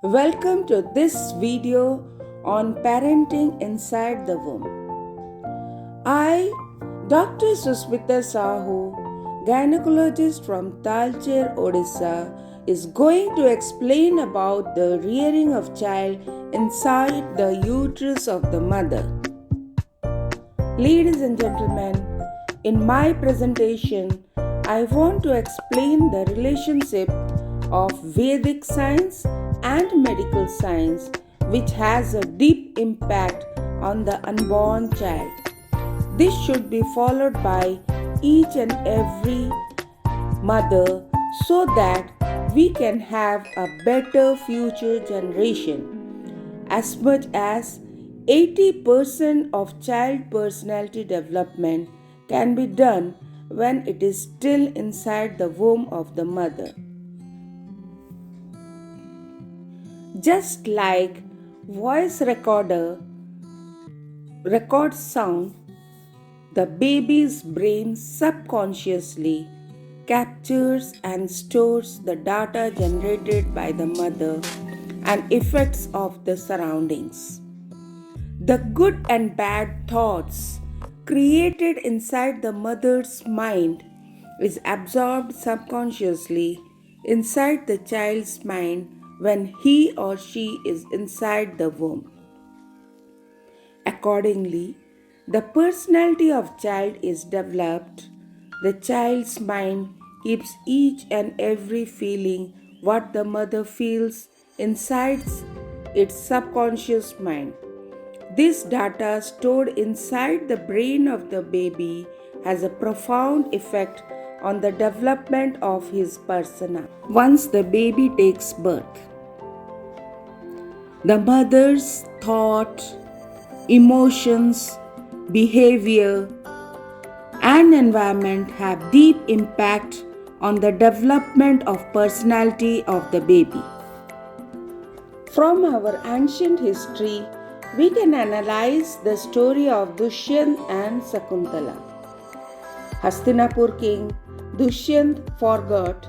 Welcome to this video on parenting inside the womb. I, Dr. Susmita Sahu, gynecologist from Talcher, Odisha, is going to explain about the rearing of child inside the uterus of the mother. Ladies and gentlemen, in my presentation, I want to explain the relationship of Vedic science and medical science, which has a deep impact on the unborn child. This should be followed by each and every mother so that we can have a better future generation. As much as 80% of child personality development can be done when it is still inside the womb of the mother. Just like voice recorder records sound, the baby's brain subconsciously captures and stores the data generated by the mother and effects of the surroundings. The good and bad thoughts created inside the mother's mind is absorbed subconsciously inside the child's mind when he or she is inside the womb. Accordingly, the personality of child is developed. The child's mind keeps each and every feeling what the mother feels inside its subconscious mind. This data stored inside the brain of the baby has a profound effect on the development of his persona. Once the baby takes birth, the mother's thought, emotions, behavior, and environment have deep impact on the development of personality of the baby. From our ancient history, we can analyze the story of Dushyant and Sakuntala. Hastinapur king Dushyant forgot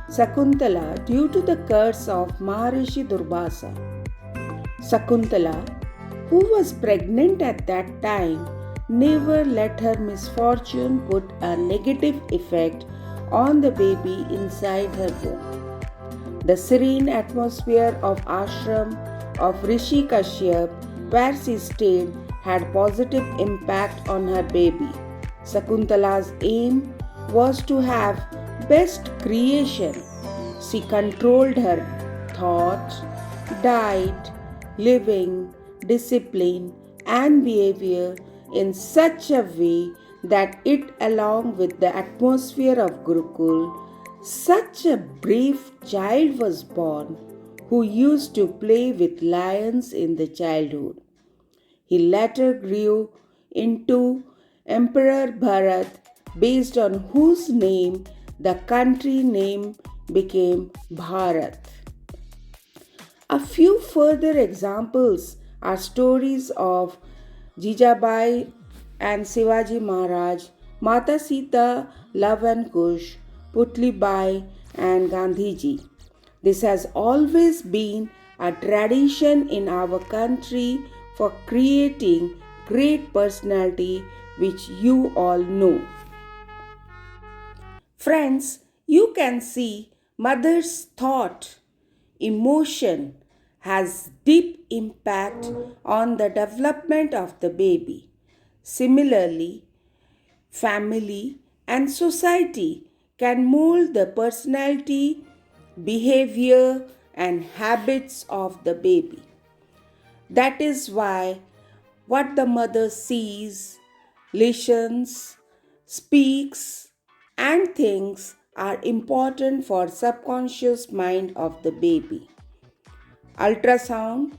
Sakuntala due to the curse of Maharishi Durvasa. Sakuntala, who was pregnant at that time, never let her misfortune put a negative effect on the baby inside her womb. The serene atmosphere of ashram of Rishi Kashyap, where she stayed, had positive impact on her baby. Sakuntala's aim was to have best creation. She controlled her thought, diet, living, discipline, and behavior in such a way that it, along with the atmosphere of Gurukul, such a brave child was born who used to play with lions in the childhood. He later grew into Emperor Bharat, based on whose name the country name became Bharat. A few further examples are stories of Jijabai and Shivaji Maharaj, Mata Sita, Love and Kush, Putlibai and Gandhiji. This has always been a tradition in our country for creating great personality, which you all know. Friends, you can see mother's thought, emotion has deep impact on the development of the baby. Similarly, family and society can mold the personality, behavior, and habits of the baby. That is why what the mother sees, listens, speaks, and thinks are important for subconscious mind of the baby. Ultrasound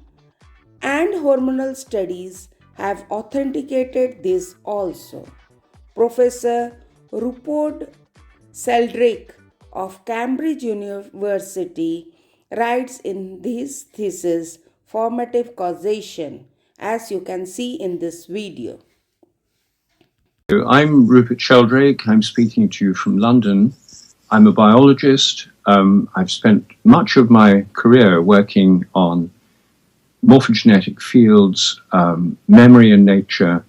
and hormonal studies have authenticated this also. Professor Rupert Sheldrake of Cambridge University writes in his thesis Formative Causation, as you can see in this video. I'm Rupert Sheldrake. I'm speaking to you from London. I'm a biologist. I've spent much of my career working on morphogenetic fields, memory and nature,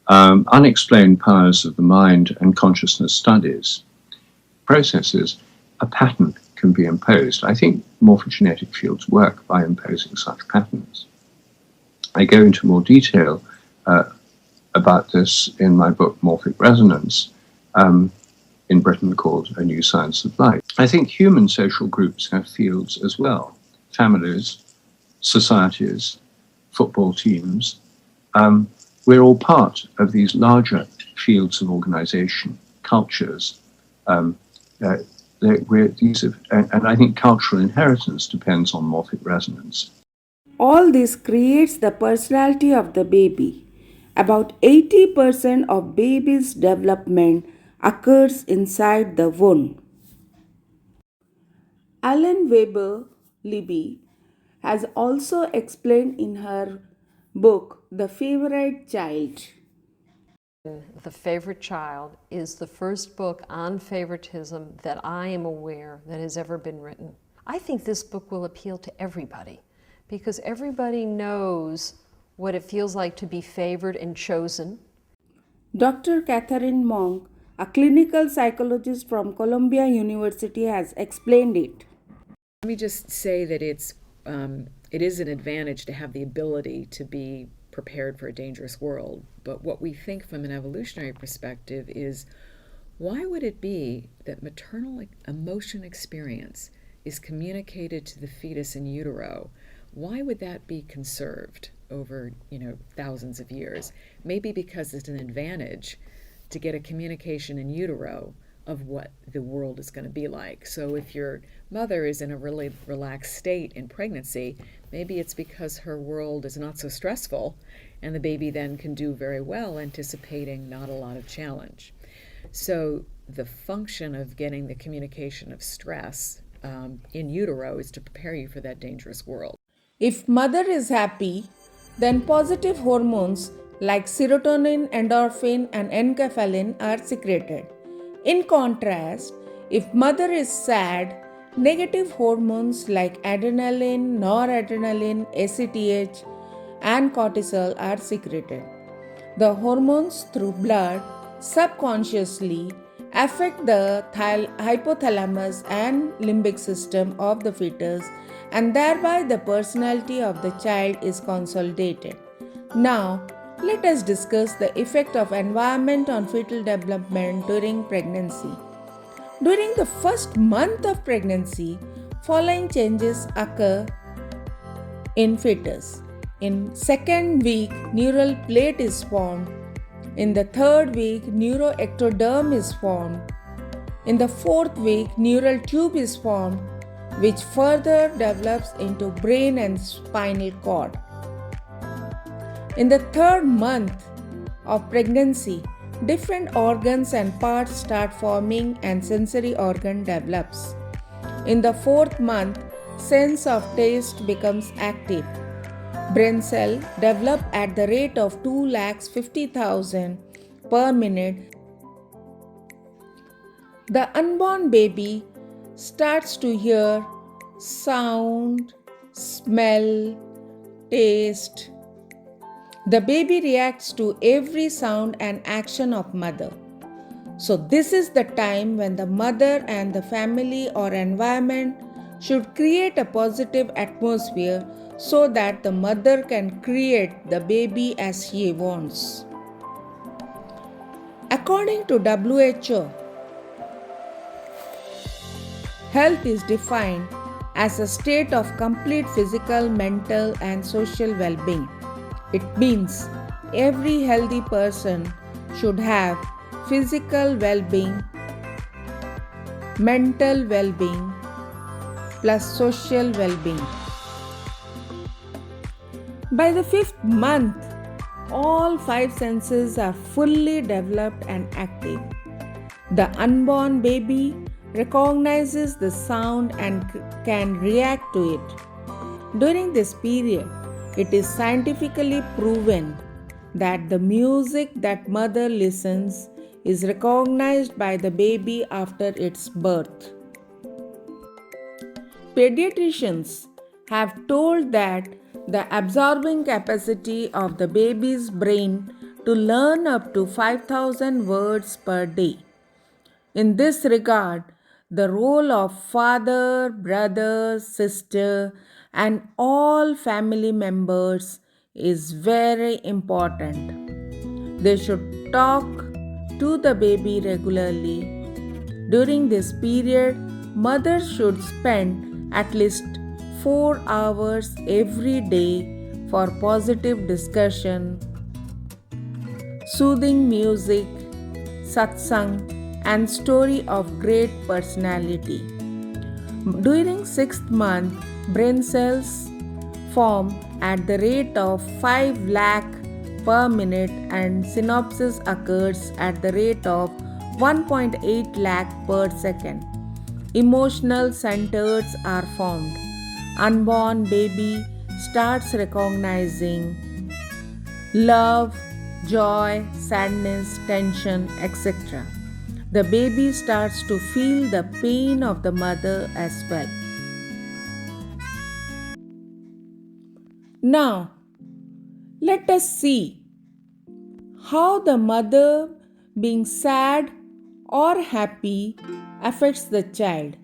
unexplained powers of the mind, and consciousness studies. Processes, a pattern can be imposed. I think morphogenetic fields work by imposing such patterns. I go into more detail about this in my book, Morphic Resonance, in Britain called A New Science of Life. I think human social groups have fields as well. Families, societies, football teams. We're all part of these larger fields of organization, cultures. And I think cultural inheritance depends on morphic resonance. All this creates the personality of the baby. About 80% of baby's development occurs inside the womb. Alan Weber Libby has also explained in her book The Favorite Child. The Favorite Child is the first book on favoritism that I am aware that has ever been written. I think this book will appeal to everybody because everybody knows what it feels like to be favored and chosen. Dr. Catherine Monk, a clinical psychologist from Columbia University, has explained it. Let me just say that it is an advantage to have the ability to be prepared for a dangerous world. But what we think from an evolutionary perspective is, why would it be that maternal emotion experience is communicated to the fetus in utero? Why would that be conserved over, thousands of years? Maybe because it's an advantage to get a communication in utero of what the world is going to be like. So if your mother is in a really relaxed state in pregnancy, maybe it's because her world is not so stressful, and the baby then can do very well, anticipating not a lot of challenge. So the function of getting the communication of stress in utero is to prepare you for that dangerous world. If mother is happy, then positive hormones like serotonin, endorphin, and enkephalin are secreted. In contrast, if mother is sad, negative hormones like adrenaline, noradrenaline, ACTH, and cortisol are secreted. The hormones through blood subconsciously affect the hypothalamus and limbic system of the fetus, and thereby the personality of the child is consolidated. Now, let us discuss the effect of environment on fetal development during pregnancy. During the first month of pregnancy, following changes occur in fetus. In second week, neural plate is formed. In the third week, neuroectoderm is formed. In the fourth week, neural tube is formed, which further develops into brain and spinal cord. In the third month of pregnancy, different organs and parts start forming and sensory organ develops. In the fourth month, sense of taste becomes active. Brain cell develop at the rate of 250,000 per minute. The unborn baby starts to hear sound, smell, taste. The baby reacts to every sound and action of mother. So this is the time when the mother and the family or environment should create a positive atmosphere so that the mother can create the baby as she wants. According to WHO, health is defined as a state of complete physical, mental, and social well-being. It means every healthy person should have physical well-being, mental well-being, plus social well-being. By the fifth month, all five senses are fully developed and active. The unborn baby recognizes the sound and can react to it. During this period, it is scientifically proven that the music that mother listens is recognized by the baby after its birth. Pediatricians have told that the absorbing capacity of the baby's brain to learn up to 5,000 words per day. In this regard, the role of father, brother, sister, and all family members is very important. They should talk to the baby regularly. During this period, mothers should spend at least 4 hours every day for positive discussion, soothing music, satsang, and story of great personality. During 6th month, brain cells form at the rate of 5 lakh per minute and synapses occurs at the rate of 1.8 lakh per second. Emotional centers are formed. Unborn baby starts recognizing love, joy, sadness, tension, etc. The baby starts to feel the pain of the mother as well. Now, let us see how the mother being sad or happy affects the child.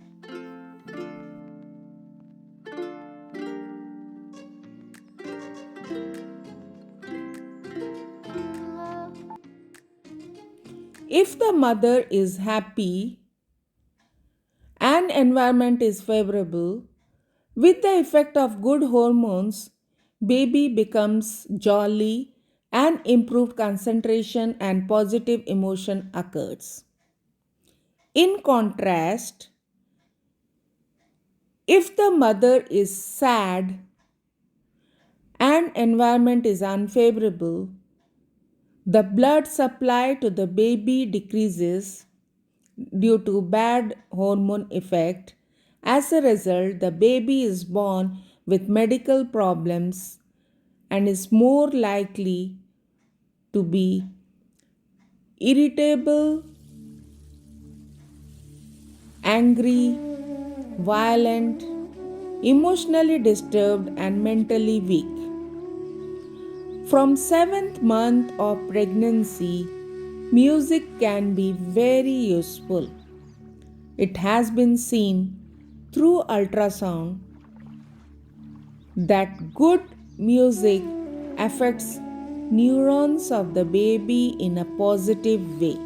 If the mother is happy and environment is favorable, with the effect of good hormones, baby becomes jolly and improved concentration and positive emotion occurs. In contrast, if the mother is sad and environment is unfavorable, the blood supply to the baby decreases due to bad hormone effect. As a result, the baby is born with medical problems and is more likely to be irritable, angry, violent, emotionally disturbed, and mentally weak. From 7th month of pregnancy, music can be very useful. It has been seen through ultrasound that good music affects neurons of the baby in a positive way.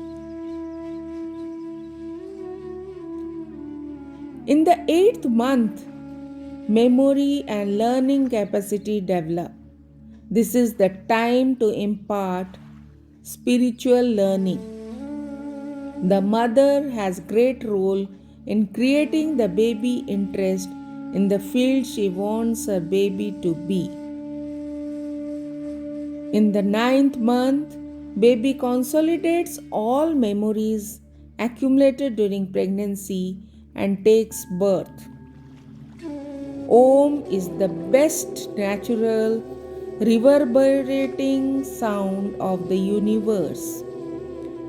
In the 8th month, memory and learning capacity develop. This is the time to impart spiritual learning. The mother has great role in creating the baby interest in the field she wants her baby to be. In the 9th month, baby consolidates all memories accumulated during pregnancy and takes birth. Om is the best natural reverberating sound of the universe.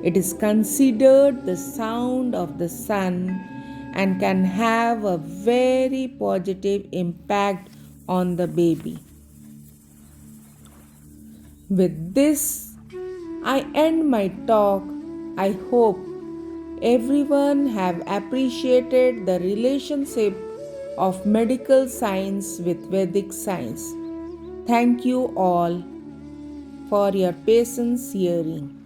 It is considered the sound of the sun and can have a very positive impact on the baby. With this, I end my talk. I hope everyone have appreciated the relationship of medical science with Vedic science. Thank you all for your patience hearing.